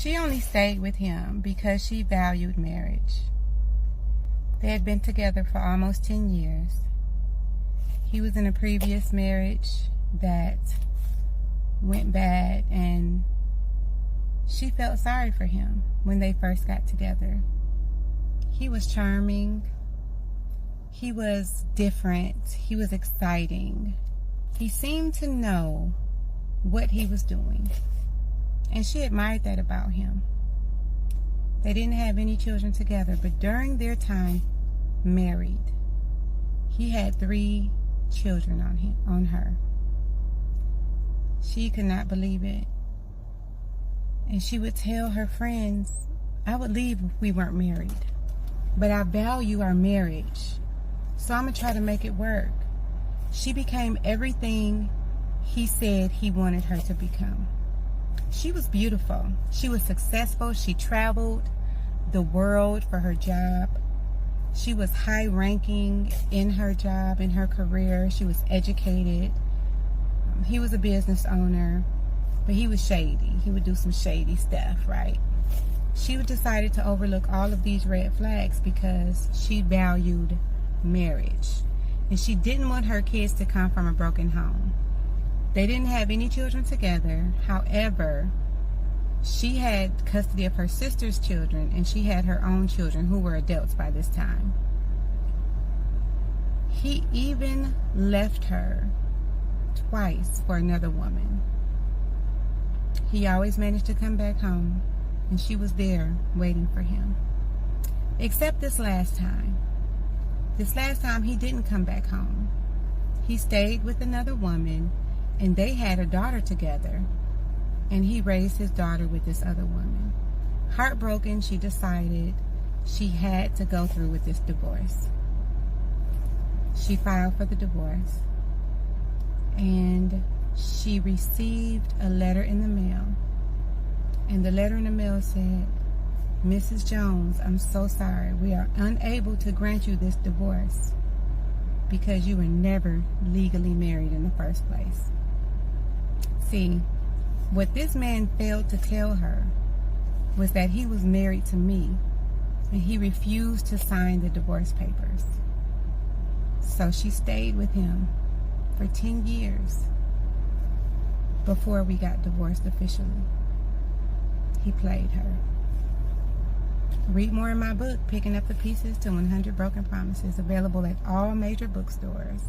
She only stayed with him because she valued marriage. They had been together for almost 10 years. He was in a previous marriage that went bad, and she felt sorry for him when they first got together. He was charming. He was different. He was exciting. He seemed to know what he was doing, and she admired that about him. They didn't have any children together, but during their time married, he had 3 children on her. She could not believe it. And she would tell her friends, I would leave if we weren't married, but I value our marriage, so I'm going to try to make it work. She became everything he said he wanted her to become. She was beautiful. She was successful. She traveled the world for her job. She was high ranking in her job, in her career. She was educated. He was a business owner, but he was shady. He would do some shady stuff, right? She decided to overlook all of these red flags because she valued marriage. And she didn't want her kids to come from a broken home. They didn't have any children together. However, she had custody of her sister's children, and she had her own children who were adults by this time. He even left her twice for another woman. He always managed to come back home, and she was there waiting for him. Except this last time. This last time he didn't come back home. He stayed with another woman, and they had a daughter together, and he raised his daughter with this other woman. Heartbroken, she decided she had to go through with this divorce. She filed for the divorce, and she received a letter in the mail. And the letter in the mail said, Mrs. Jones, I'm so sorry. We are unable to grant you this divorce because you were never legally married in the first place. See, what this man failed to tell her was that he was married to me, and he refused to sign the divorce papers. So she stayed with him for 10 years before we got divorced officially. He played her. Read more in my book, Picking Up the Pieces to 100 Broken Promises, available at all major bookstores.